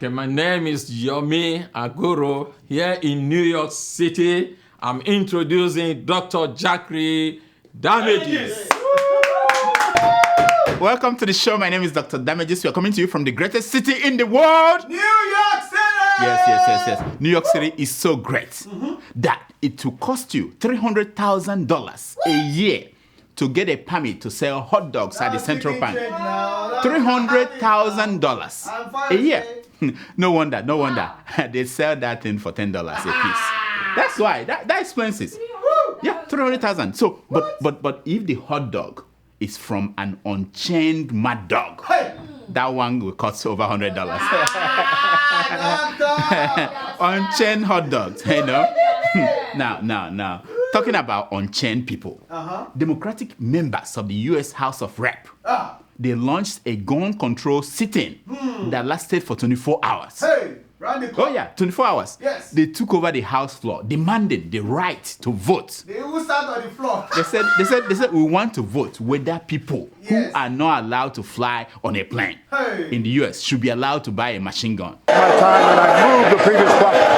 Okay, my name is Yomi Agoro. Here in New York City, I'm introducing Dr. Jackery Damages. Welcome to the show. My name is Dr. Damages. We are coming to you from the greatest city in the world, New York City! Yes. New York City is so great that it will cost you $300,000 a year to get a permit to sell hot dogs at the Central Park. $300,000 a year. No wonder. They sell that thing for $10 a piece. That's why. That explains it. Yeah, $300,000. So, but if the hot dog is from an unchained mad dog, that one will cost over $100. Unchained hot dogs, you know. Now. Talking about unchained people, Democratic members of the U.S. House of Rep, they launched a gun control sit-in that lasted for 24 hours. Round the clock. Oh yeah, 24 hours. Yes. They took over the House floor, demanding the right to vote. They will stand on the floor. They said we want to vote whether people who are not allowed to fly on a plane in the U.S. should be allowed to buy a machine gun. My time, and I move the previous question.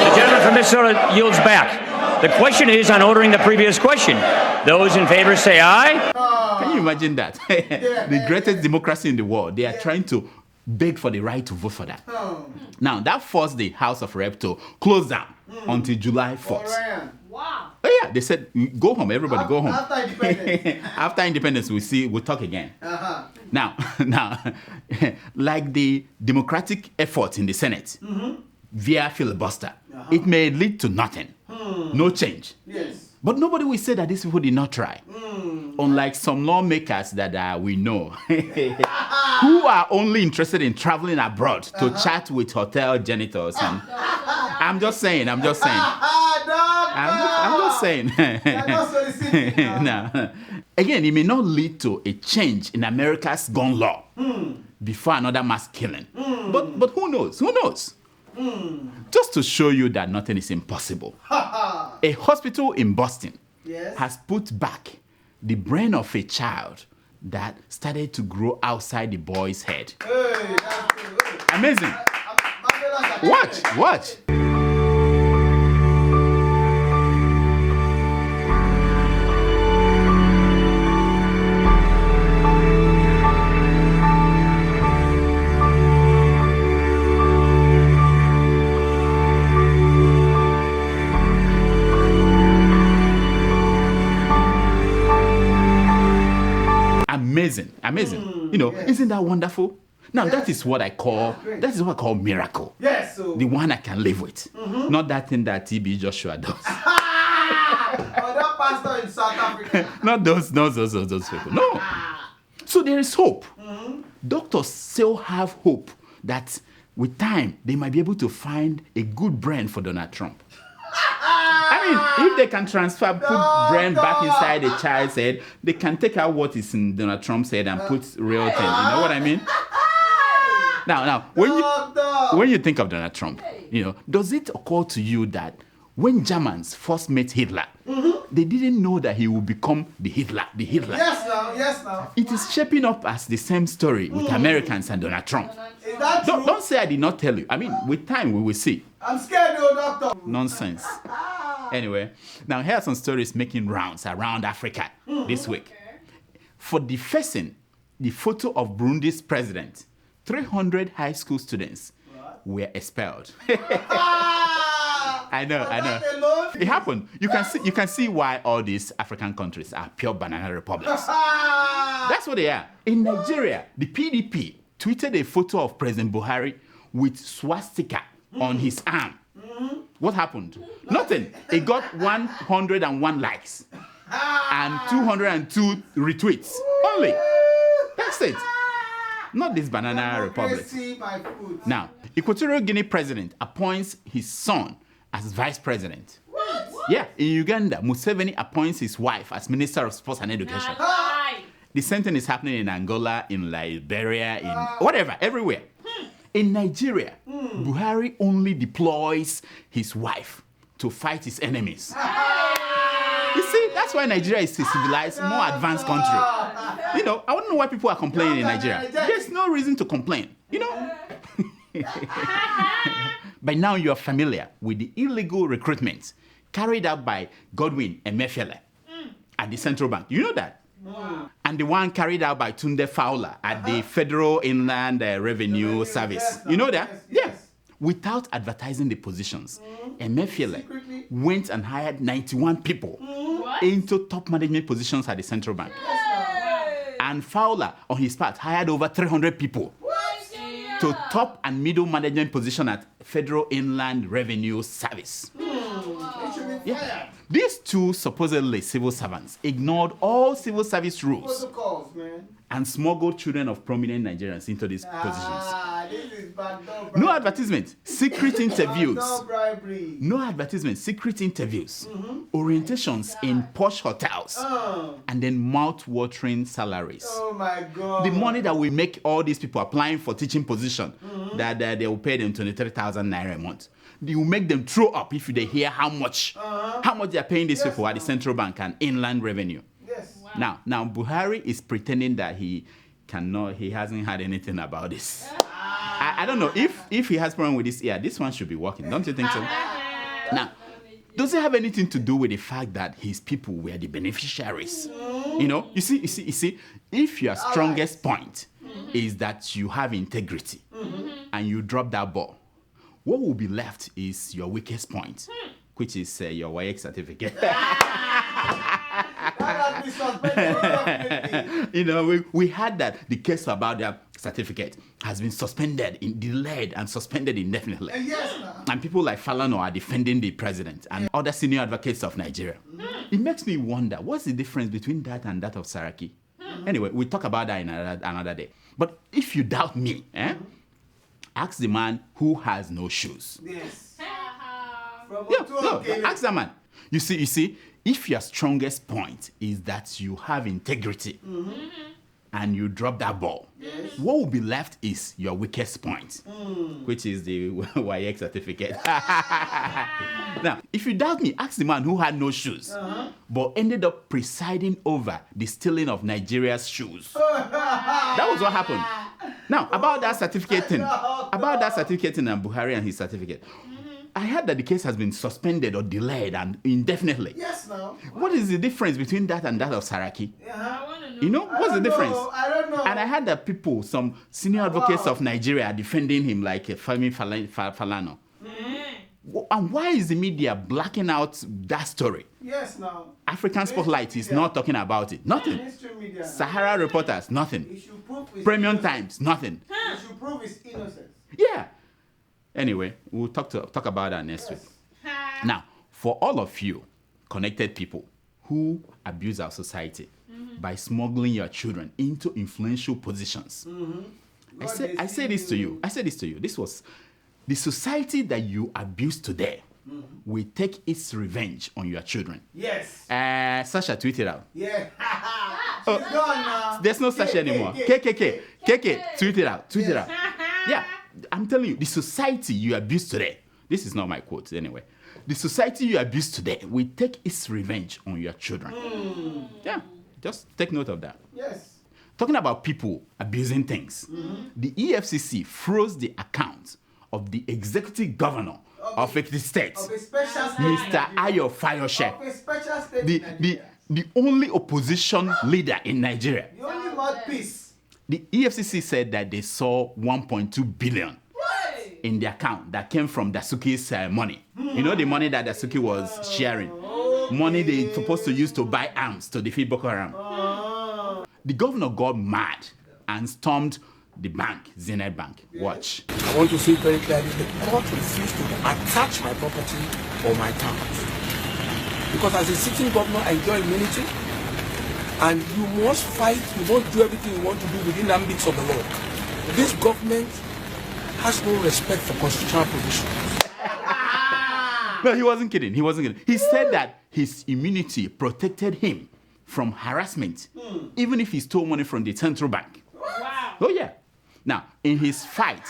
The gentleman from Minnesota yields back. The question is on ordering the previous question. Those in favor say aye. Can you imagine that? The greatest democracy in the world. They are trying to beg for the right to vote for that. Now, that forced the House of Rep to close down until July 4th. Wow. Oh yeah, they said, go home, everybody go home. After independence. After independence, we'll talk again. Now, like the democratic effort in the Senate, via filibuster, it may lead to nothing. No change. Yes. But nobody will say that these people did not try. Unlike some lawmakers that we know, who are only interested in traveling abroad to chat with hotel janitors. And I'm just saying. I'm just saying. Now, again, it may not lead to a change in America's gun law before another mass killing. But who knows? Just to show you that nothing is impossible, a hospital in Boston has put back the brain of a child that started to grow outside the boy's head. Hey, that's good. Amazing. Watch. Amazing. Isn't that wonderful? Now that is what I call miracle. Yes. So. The one I can live with. Not that thing that TB Joshua does. That pastor in South Africa. Not those people. No. So there is hope. Doctors still have hope that with time they might be able to find a good brain for Donald Trump. I mean, if they can put brain back inside a child's head, they can take out what is in Donald Trump's head and put real thing. You know what I mean? Now, when you think of Donald Trump, does it occur to you that when Germans first met Hitler, they didn't know that he would become the Hitler? Yes, now. It is shaping up as the same story with Americans and Donald Trump. Is that true? Don't say I did not tell you. I mean, with time we will see. I'm scared, doctor. Nonsense. Anyway, now here are some stories making rounds around Africa this week. For defacing the photo of Burundi's president, 300 high school students were expelled. I know. It happened. You can see why all these African countries are pure banana republics. That's what they are. In Nigeria, the PDP tweeted a photo of President Buhari with swastika on his arm. What happened? Nothing. It got 101 likes and 202 retweets. Only. That's it. Not this banana republic. Now, Equatorial Guinea president appoints his son as vice president. What? Yeah, in Uganda, Museveni appoints his wife as Minister of Sports and Education. The same thing is happening in Angola, in Liberia, in whatever, everywhere. In Nigeria, Buhari only deploys his wife to fight his enemies. You see, that's why Nigeria is a civilized, more advanced country. I don't know why people are complaining in Nigeria. There's no reason to complain, By now, you are familiar with the illegal recruitment carried out by Godwin Emefiele at the central bank. You know that? And the one carried out by Tunde Fowler at the Federal Inland Revenue Service. Yes, you know that? yes. Yes. Without advertising the positions, Emefiele went and hired 91 people into top management positions at the central bank. And Fowler, on his part, hired over 300 people to top and middle management position at Federal Inland Revenue Service. Yeah. These two supposedly civil servants ignored all civil service rules Protocols, man. and smuggled children of prominent Nigerians into these positions. This is backdoor No advertisement, secret interviews. Backdoor bribery. No advertisement, secret interviews, orientations in posh hotels, and then mouth-watering salaries. Oh my God. The money that we make all these people applying for teaching position, that they will pay them 23,000 naira a month. You will make them throw up if they hear how much they are paying these people at the central bank and inland revenue. Yes. Wow. Now Buhari is pretending that he hasn't had anything about this. I don't know if he has problem with this. Yeah, this one should be working. Don't you think so? Now, does it have anything to do with the fact that his people were the beneficiaries? You see, if your strongest point is that you have integrity and you drop that ball, what will be left is your weakest point, which is your YX certificate. We had that the case about their certificate has been delayed and suspended indefinitely. Yes, ma'am. And people like Falana are defending the president and other senior advocates of Nigeria. It makes me wonder, what's the difference between that and that of Saraki? Anyway, we'll talk about that in another day. But if you doubt me, ask the man who has no shoes. Yes. Ask that man. You see, if your strongest point is that you have integrity and you drop that ball, what will be left is your weakest point, which is the YX certificate. Now, if you doubt me, ask the man who had no shoes, but ended up presiding over the stealing of Nigeria's shoes. That was what happened. Now, about that certificate thing and Buhari and his certificate, I heard that the case has been suspended or delayed and indefinitely. Yes, now. What is the difference between that and that of Saraki? I want to know. What's the difference? I don't know. And I heard that some senior advocates of Nigeria are defending him, like Femi Falana. And why is the media blacking out that story? Yes, now. African Spotlight is not talking about it. Nothing. Sahara Reporters, nothing. Premium Times, nothing. You should prove his innocence. Yeah. Anyway, we'll talk about that next week. Now, for all of you connected people who abuse our society by smuggling your children into influential positions, I say this to you. This was the society that you abuse today will take its revenge on your children. Yes. Sasha tweeted out. Yeah. She's gone now. There's no Sasha anymore. KK, tweet it out. Yeah. I'm telling you, the society you abuse today, this is not my quote anyway, the society you abuse today will take its revenge on your children. Yeah, just take note of that. Yes. Talking about people abusing things, the EFCC froze the account of the executive governor of Ekiti State, Mr. Ayo Fayose, the only opposition leader in Nigeria. The only mouthpiece. The EFCC said that they saw 1.2 billion in the account that came from Dasuki's money. You know, the money that Dasuki was sharing. Money they supposed to use to buy arms to defeat Boko Haram. The governor got mad and stormed the bank, Zenith Bank. Watch. I want to say very clearly, the court refused to attach my property or my towns. Because as a sitting governor, I enjoy immunity. And you must fight, you must do everything you want to do within the ambits of the law. This government has no respect for constitutional provisions. No, he wasn't kidding. He said that his immunity protected him from harassment, even if he stole money from the central bank. Wow. Oh, yeah. Now, in his fight,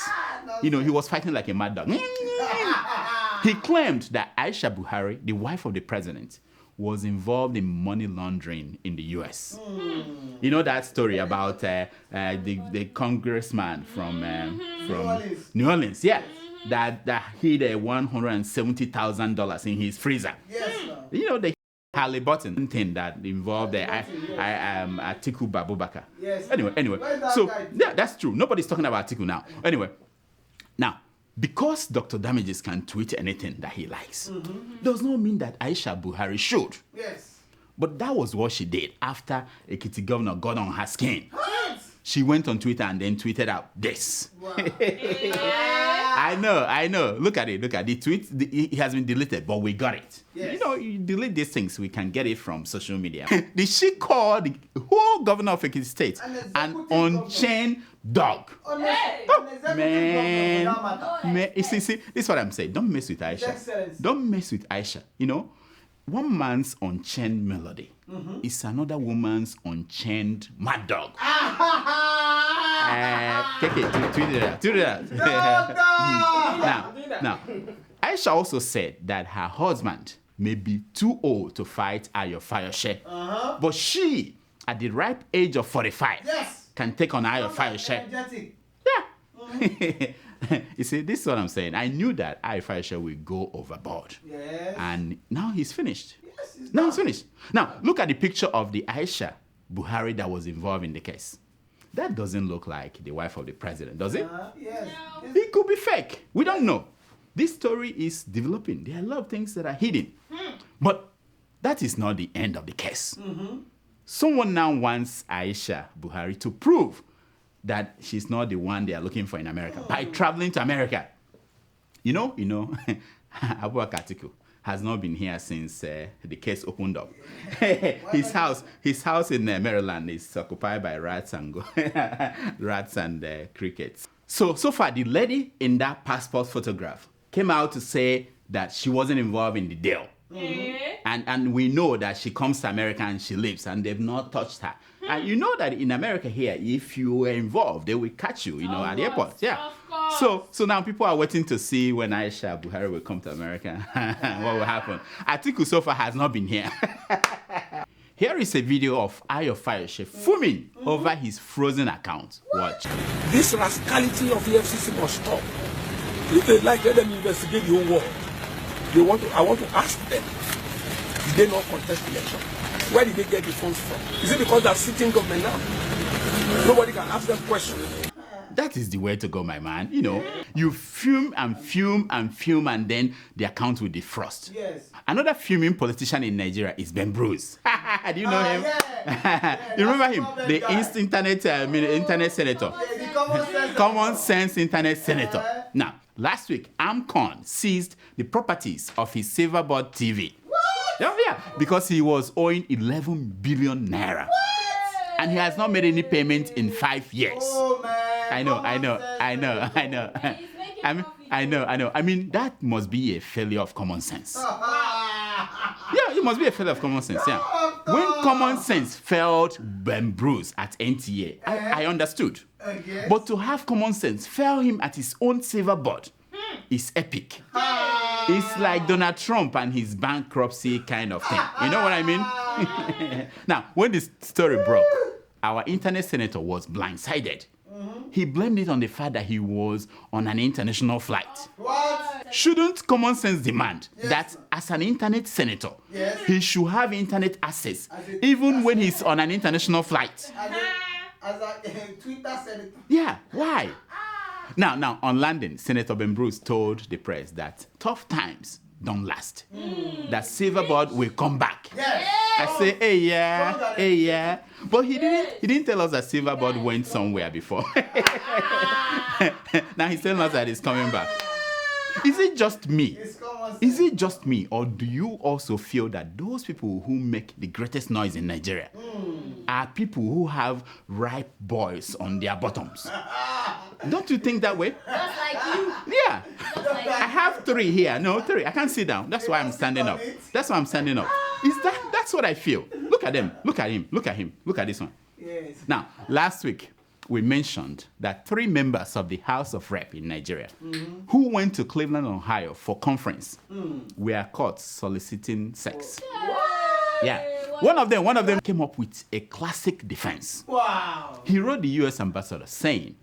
he was fighting like a mad dog. He claimed that Aisha Buhari, the wife of the president, was involved in money laundering in the U.S. You know that story about the congressman from New Orleans? Yeah. that hid $170,000 in his freezer. Yes, sir. You know, the Halliburton thing that involved Atiku Abubakar. Yes. Anyway, Where's that so guy? yeah, that's true. Nobody's talking about Atiku now. Anyway, now, because Dr. Damages can tweet anything that he likes, does not mean that Aisha Buhari should. Yes. But that was what she did after Ekiti governor got on her skin. What? She went on Twitter and then tweeted out this. Wow. I know. Look at it. The tweet, it has been deleted, but we got it. Yes. You know, you delete these things, we can get it from social media. Did she call the whole governor of Ekiti State an unchained dog? Man, you see, this is what I'm saying. Don't mess with Aisha. Excellence. Don't mess with Aisha. You know, one man's unchained melody is another woman's unchained mad dog. Tweet it out. Now, Aisha also said that her husband may be too old to fight Ayo Fayose, but she, at the ripe age of 45, Yes. can take on Ayo Fayose. Energetic. Yeah. You see, this is what I'm saying. I knew that Ayo Fayose will go overboard. Yes. And now he's finished. Yes, it's Now done. he's finished. Now, look at the picture of the Aisha Buhari that was involved in the case. That doesn't look like the wife of the president, does it? Yes. It could be fake. We don't know. This story is developing. There are a lot of things that are hidden. But that is not the end of the case. Someone now wants Aisha Buhari to prove that she's not the one they are looking for in America by traveling to America. You know, Abubakar Atiku has not been here since the case opened up. his house in Maryland is occupied by rats and crickets. So far, the lady in that passport photograph came out to say that she wasn't involved in the deal. And we know that she comes to America and she lives, and they've not touched her. And you know that in America here, if you were involved, they will catch you, at the airport. Yeah. So now people are waiting to see when Aisha Buhari will come to America. What will happen? Atiku so far has not been here. Here is a video of Ayo Fayose fuming over his frozen account. Watch. This rascality of the FCC must stop. If they like, let them investigate the whole world. I want to ask them, did they not contest election? Where did they get the funds from? Is it because they're sitting government now? Nobody can ask them questions. That is the way to go, my man. You fume, and then the account will defrost. Yes. Another fuming politician in Nigeria is Ben Bruce. Do you know him? Yeah. You remember him? That's The guy. internet senator. The common sense. Common sense internet senator. Now, last week, AMCON seized the properties of his Silverboard TV. Oh, yeah, because he was owing 11 billion naira. And he has not made any payment in 5 years. Oh, man. I know. I mean, that must be a failure of common sense. Yeah, it must be a failure of common sense, yeah. When common sense failed Ben Bruce at NTA, I understood. Yes. But to have common sense fail him at his own Silverboard is epic. It's like Donald Trump and his bankruptcy kind of thing. You know what I mean? Now, when this story broke, our internet senator was blindsided. He blamed it on the fact that he was on an international flight. What? Shouldn't common sense demand that as an internet senator, Yes. he should have internet access even when he's on an international flight? As a Twitter senator. Yeah, why? Now, on landing, Senator Ben Bruce told the press that tough times don't last. That Silverboard will come back. Yes. I say, hey yeah. But he didn't tell us that Silverboard went somewhere before. Now he's telling us that he's coming back. Is it just me? It's common sense. Is it just me, or do you also feel that those people who make the greatest noise in Nigeria are people who have ripe boys on their bottoms? Don't you think that way? Just like you. Yeah. I have 3 here. No, 3. I can't sit down. That's why I'm standing up. That's what I feel. Look at them. Look at him. Look at him. Look at this one. Yes. Now, last week, we mentioned that 3 members of the House of Rep in Nigeria who went to Cleveland, Ohio for conference were caught soliciting sex. Yeah. One of them came up with a classic defense. Wow. He wrote the U.S. ambassador saying,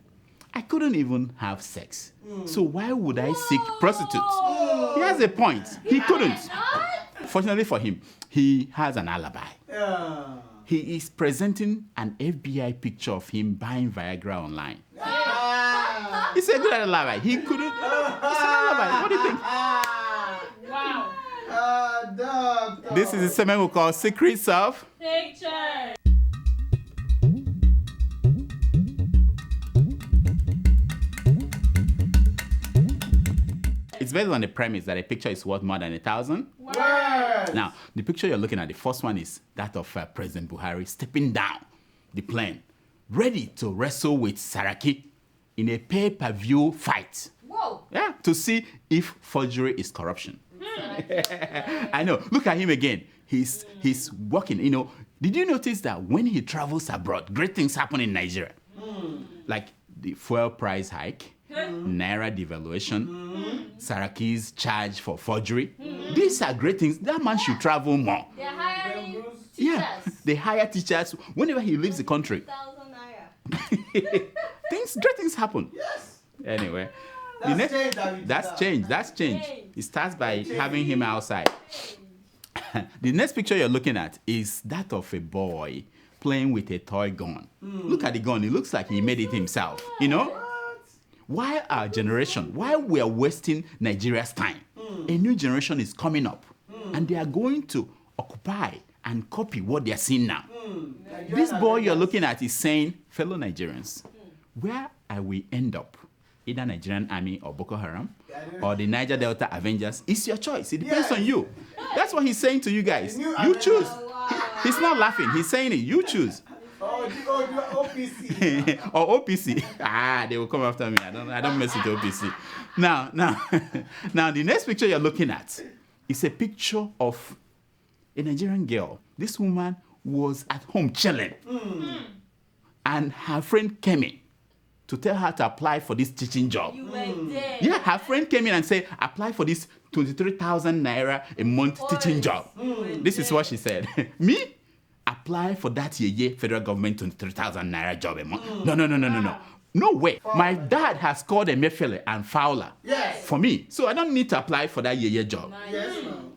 I couldn't even have sex. So why would I seek prostitutes? He has a point. He couldn't. Fortunately for him, he has an alibi. He is presenting an FBI picture of him buying Viagra online. It's a good alibi. He couldn't. It's an alibi. What do you think? Wow. Doctor. This is a segment we call Secrets of Picture. It's based on the premise that a picture is worth more than 1,000. Words. Now, the picture you're looking at, the first one is that of President Buhari stepping down the plane, ready to wrestle with Saraki in a pay-per-view fight. Whoa. Yeah, to see if forgery is corruption. I know. Look at him again. He's working. You know, did you notice that when he travels abroad, great things happen in Nigeria? Like the fuel price hike, Naira devaluation, Saraki's charge for forgery. These are great things. That man should travel more. They're hiring teachers. Yeah, they hire teachers whenever he leaves the country. 1,000 naira. Great things happen. Yes. Anyway, That's change, David. that's change. It starts by having him outside. The next picture you're looking at is that of a boy playing with a toy gun. Look at the gun. It looks like he made it himself. You know? Why our generation? Why we are wasting Nigeria's time? A new generation is coming up, and they are going to occupy and copy what they are seeing now. This boy you're looking at is saying, fellow Nigerians, where I will end up, either Nigerian Army or Boko Haram, or the Niger Delta Avengers, it's your choice. It depends on you. That's what he's saying to you guys. You choose. He's not laughing. He's saying it. You choose. OPC. Or OPC. They will come after me. I don't mess with OPC. Now, the next picture you're looking at is a picture of a Nigerian girl. This woman was at home chilling. And her friend came in to tell her to apply for this teaching job. You were there. Yeah, her friend came in and said, apply for this 23,000 naira a month teaching job. This is what she said. Me? Apply for that federal government 23,000 naira job a month? No. No way. My dad has called Emefiele and Fowler for me. So I don't need to apply for that job. Yes, ma'am.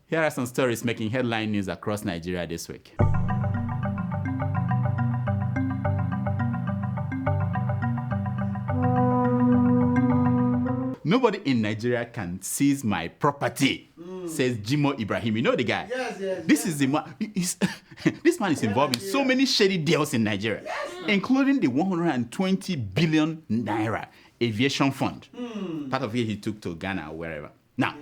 Here are some stories making headline news across Nigeria this week. Nobody in Nigeria can seize my property, says Jimo Ibrahim. You know the guy? Yes. This is the man. This man is involved in so many shady deals in Nigeria, including the 120 billion naira aviation fund. Part of it he took to Ghana or wherever. Now,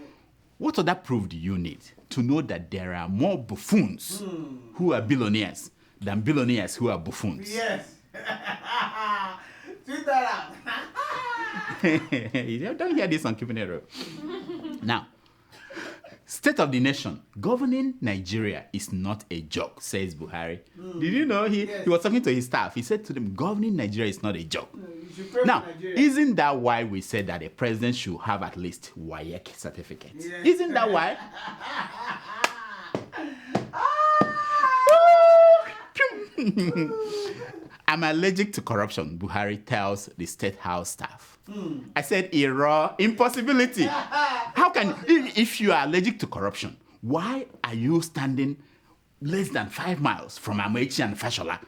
what other proof do you need to know that there are more buffoons who are billionaires than billionaires who are buffoons? Yes. Tweet that out. You don't hear this on Keeping It Real. Now, state of the nation, governing Nigeria is not a joke, says Buhari. Did you know he was talking to his staff? He said to them, governing Nigeria is not a joke. Now, isn't that why we said that a president should have at least WAEC certificate? Yes. Isn't that why? I'm allergic to corruption, Buhari tells the State House staff. I said, impossibility. How can, if you are allergic to corruption, why are you standing less than 5 miles from Amechi and Fashola?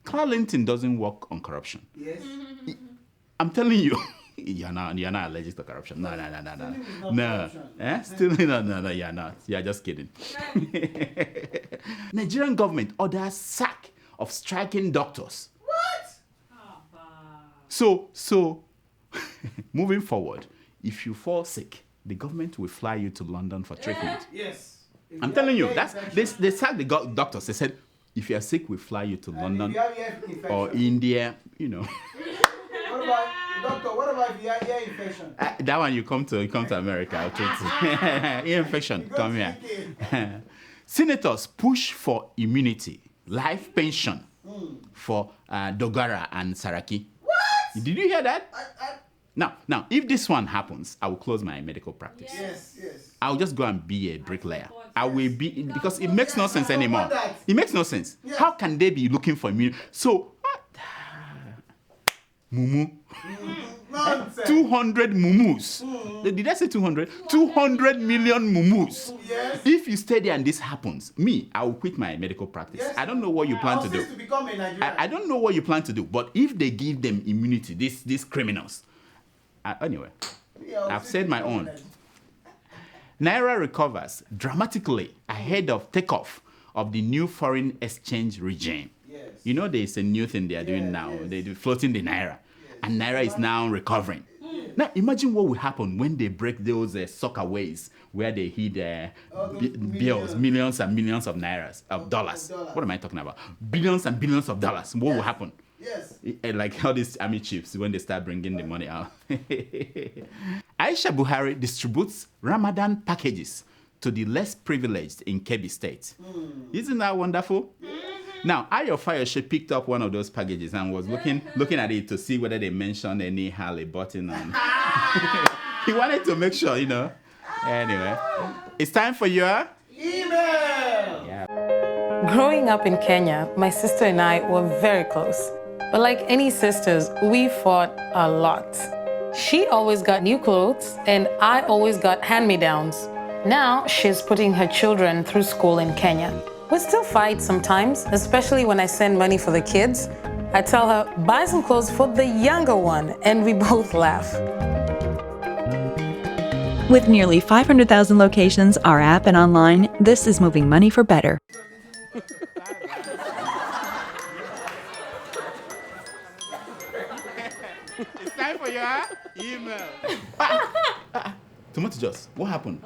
Carlington doesn't work on corruption. Yes. I'm telling you, you're not allergic to corruption. No. Still, no, you're not. You're just kidding. Nigerian government orders sack of striking doctors. What? So, moving forward, if you fall sick, the government will fly you to London for treatment. Yes. I'm telling you, they sacked the doctors. They said, if you are sick, we fly you to London or India, you know. What about if you have ear infection? That one you come to America. I'll treat you. Ear infection, come here. Senators push for immunity, life pension for Dogara and Saraki. What? Did you hear that? Now, if this one happens, I will close my medical practice. Yes. I'll just go and be a bricklayer. I will be, because it makes no sense anymore. It makes no sense. Yes. How can they be looking for me? So, mumu. Nonsense. 200 mumus. Did I say 200? 200 million mumus. Yes. If you stay there and this happens, I will quit my medical practice. Yes. I don't know what you plan to do. To become a Nigerian. I don't know what you plan to do, but if they give them immunity, these criminals. Anyway, I've said my own. Naira recovers dramatically ahead of takeoff of the new foreign exchange regime. Yes. You know, there's a new thing they are doing now. Yes. They're floating the Naira. And Naira is now recovering. Now, imagine what will happen when they break those soccer ways where they hid bills, millions and millions of Nairas, of dollars. What am I talking about? Billions and billions of dollars. What will happen? Yes. Like all these army chiefs when they start bringing the money out. Aisha Buhari distributes Ramadan packages to the less privileged in Kebbi State. Isn't that wonderful? Now, Ayo Fayose picked up one of those packages and was looking at it to see whether they mentioned any Harley button on. He wanted to make sure, Anyway, it's time for your Email. Yeah. Growing up in Kenya, my sister and I were very close. But like any sisters, we fought a lot. She always got new clothes, and I always got hand-me-downs. Now she's putting her children through school in Kenya. We still fight sometimes, especially when I send money for the kids. I tell her, buy some clothes for the younger one, and we both laugh. With nearly 500,000 locations, our app and online, this is moving money for better. It's time for your email. Tomato Juice, what happened?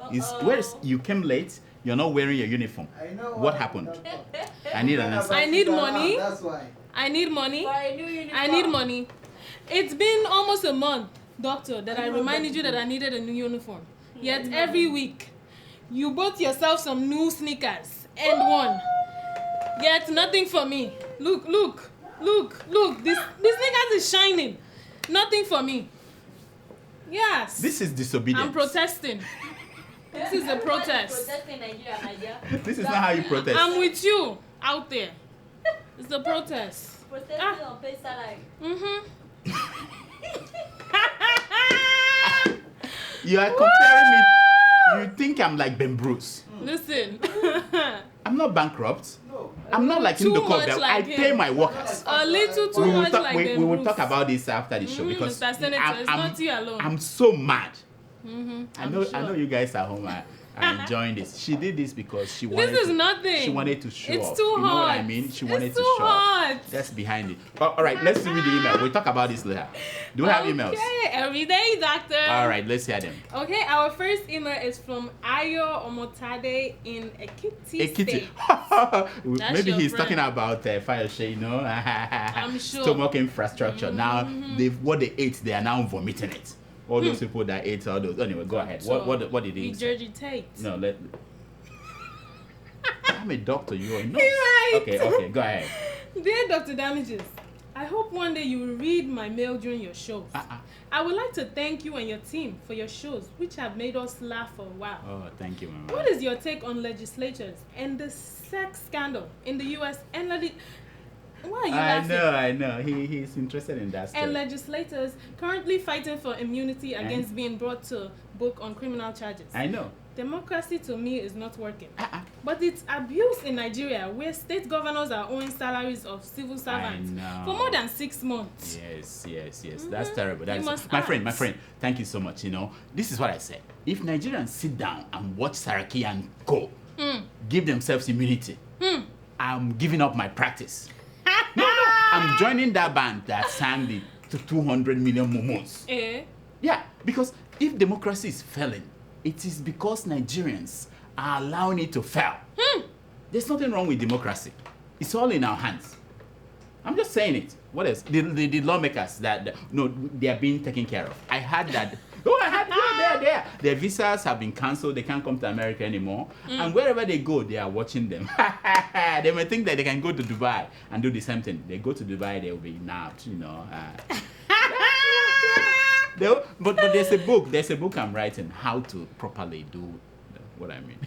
You came late, you're not wearing your uniform. I know what happened? I need an answer. I need money. That's why. I need money. For a new uniform. I need money. It's been almost a month, doctor, that I reminded you that I needed a new uniform. Yet every week, you bought yourself some new sneakers and one. Yet nothing for me. Look. This sneakers is shining. Nothing for me. Yes. This is disobedience. I'm protesting. This is a protest. Protesting Nigeria. This is not how you protest. I'm with you out there. It's a protest. Protesting on paid salary. You are comparing me. You think I'm like Ben Bruce. Listen. I'm not bankrupt. No. I'm not like Too Indoko. much I like pay him. my workers. A little too We will much talk- like we Ben will Bruce. talk about this after the show because Mr. Senator, it's not you alone. I'm so mad. I know sure. you guys at home are enjoying this. She did this because she wanted This is to, nothing. She wanted to show It's off. too You know what I hot. mean? She wanted It's to too show hot. off. That's behind it. All right, let's read the email. We'll talk about this later. Do we have emails? Okay, every day, doctor. All right, let's hear them. Okay, our first email is from Ayo Omotade in Ekiti State. Maybe your he's friend. talking about Fayose, I'm sure. stomach infrastructure. Now, what they ate, they are now vomiting it. All those people that ate all those. Anyway, go ahead. So, What did he say? regurgitate. No, I'm a doctor. You are not. Right. Okay, go ahead. Dear Dr. Damages, I hope one day you will read my mail during your shows. I would like to thank you and your team for your shows, which have made us laugh for a while. Oh, thank you, Mama. What is your take on legislators and the sex scandal in the U.S. and why are you laughing? I know. He's interested in that story. And legislators currently fighting for immunity against being brought to book on criminal charges. I know. Democracy to me is not working. But it's abuse in Nigeria where state governors are owing salaries of civil servants for more than 6 months. Yes. That's terrible. That You is must my act. friend. Thank you so much. This is what I said. If Nigerians sit down and watch Saraki and Co. give themselves immunity, I'm giving up my practice. No, I'm joining that band that sang the 200 million momos. Yeah, because if democracy is failing, it is because Nigerians are allowing it to fail. There's nothing wrong with democracy. It's all in our hands. I'm just saying it. What else? The lawmakers they are being taken care of. I heard that. There. Their visas have been cancelled. They can't come to America anymore. And wherever they go, they are watching them. They may think that they can go to Dubai and do the same thing. They go to Dubai, they will be nabbed, But there's a book. There's a book I'm writing how to properly do what I mean.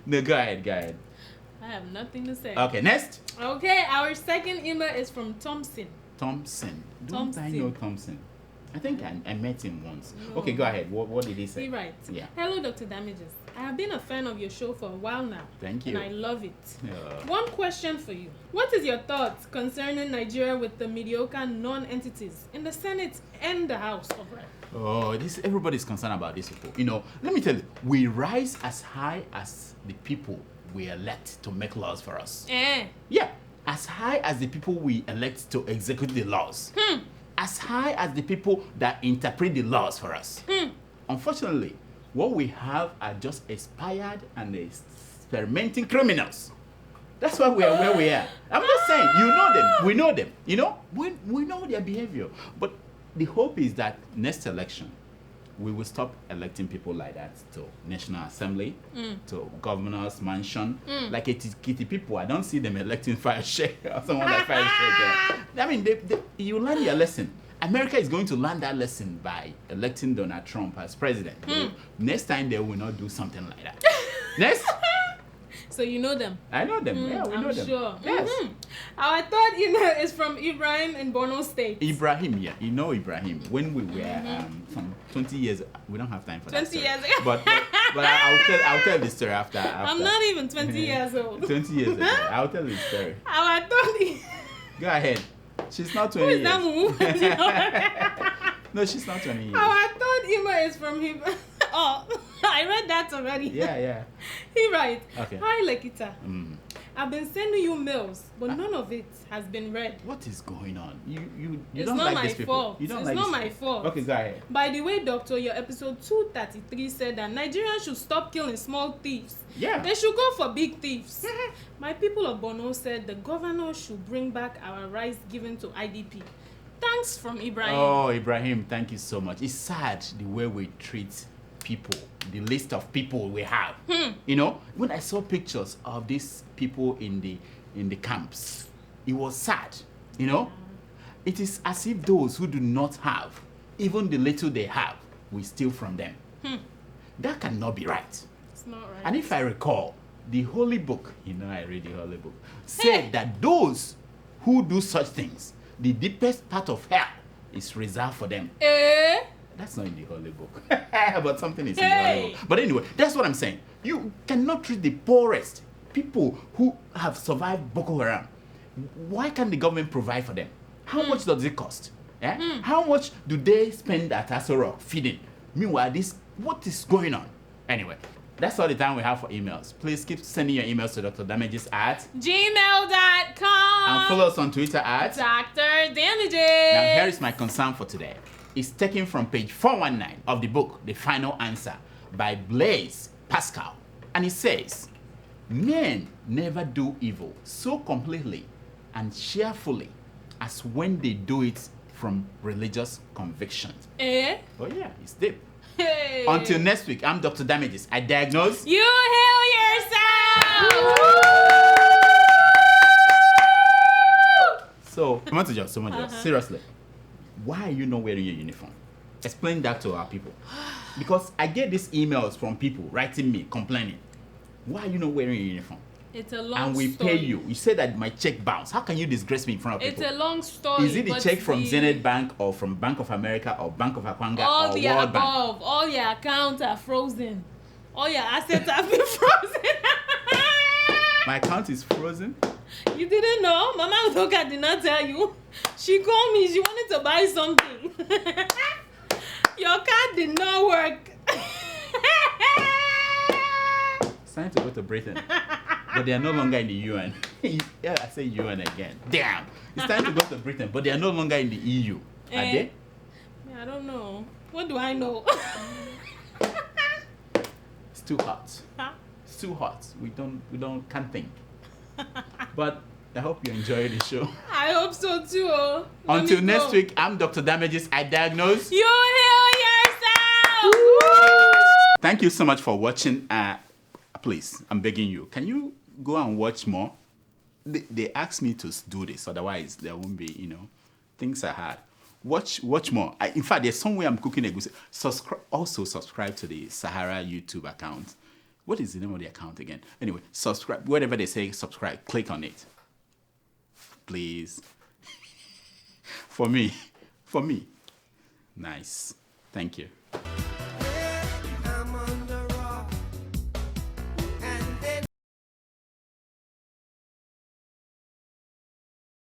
No, go ahead. I have nothing to say. Okay, next. Okay, our second email is from Thompson. Don't I know Thompson? I think I met him once. No. Okay, go ahead. What did he say? He writes, yeah. Hello, Dr. Damages. I have been a fan of your show for a while now. Thank you. And I love it. One question for you. What is your thoughts concerning Nigeria with the mediocre non-entities in the Senate and the House of Reps? Oh, everybody's concerned about this people. You know, let me tell you, we rise as high as the people we elect to make laws for us. Yeah, as high as the people we elect to execute the laws. As high as the people that interpret the laws for us. Unfortunately, what we have are just expired and experimenting criminals. That's why we are where we are. I'm just saying, you know them, we know them, you know, we know their behavior. But the hope is that next election, we will stop electing people like that to National Assembly, to Governor's Mansion. Like kitty people, I don't see them electing Fayose or someone like Fayose. I mean, you learn your lesson. America is going to learn that lesson by electing Donald Trump as president. Next time, they will not do something like that. Next. So you know them? I know them. Yeah, we know them. I'm sure. Yes. Our third email is from Ibrahim in Borno State. Ibrahim, yeah. You know Ibrahim. When we were some 20 years, we don't have time for that 20 years ago. But I'll tell the story after. I'm not even 20 years old. 20 years ago. I'll tell the story. Our third Go ahead. She's not 20 Who is years. That No, she's not 20 years. Our third email is from him. Oh, I read that already. Yeah. He writes, Okay. Hi, Lekita. I've been sending you mails, but none of it has been read. What is going on? You it's don't not like my these people. fault. You don't it's like not these my people. fault. Okay, go ahead. By the way, Doctor, your episode 233 said that Nigerians should stop killing small thieves. Yeah. They should go for big thieves. My people of Borno said the governor should bring back our rice given to IDP. Thanks from Ibrahim. Oh, Ibrahim, thank you so much. It's sad the way we treat people, the list of people we have. You know, when I saw pictures of these people in the camps, it was sad. You know, it is as if those who do not have, even the little they have, we steal from them. That cannot be right. It's not right. And if I recall, the Holy Book, you know, I read the Holy Book, said that those who do such things, the deepest part of hell is reserved for them. That's not in the Holy Book. But something is in the Holy Book. But anyway, that's what I'm saying. You cannot treat the poorest people who have survived Boko Haram. Why can't the government provide for them? How much does it cost? How much do they spend at Aso Rock feeding? Meanwhile, what is going on? Anyway, that's all the time we have for emails. Please keep sending your emails to Dr. Damages at gmail.com and follow us on Twitter at Dr. Damages. Now, here is my concern for today. It's taken from page 419 of the book, The Final Answer, by Blaise Pascal. And it says, men never do evil so completely and cheerfully as when they do it from religious convictions. Oh yeah, it's deep. Until next week, I'm Dr. Damages. I diagnose. You heal yourself! So, seriously, why are you not wearing your uniform? Explain that to our people. Because I get these emails from people writing me, complaining. Why are you not wearing your uniform? It's a long and we story. pay you. You say that my check bounced. How can you disgrace me in front of people? It's a long story. Is it the check from Zenith Bank or from Bank of America or Bank of Akwanga all or the World above. Bank? All your accounts are frozen. All your assets have been frozen. My account is frozen? You didn't know? Mama Udoka did not tell you. She called me. She wanted to buy something. Your card did not work. It's time to go to Britain. But they are no longer in the UN. Yeah, I say UN again. Damn. It's time to go to Britain, but they are no longer in the EU. Are they? I don't know. What do I know? It's too hot. It's too hot. We can't think. But I hope you enjoy the show. I hope so too. Until next week, I'm Dr. Damages. I diagnose. You heal yourself. Thank you so much for watching. Please, I'm begging you. Can you go and watch more? They asked me to do this, otherwise there won't be, things are hard. Watch more. In fact, there's somewhere I'm cooking egusi. Subscribe to the Sahara YouTube account. What is the name of the account again? Anyway, subscribe. Whatever they say, subscribe. Click on it. Please. For me. Nice. Thank you.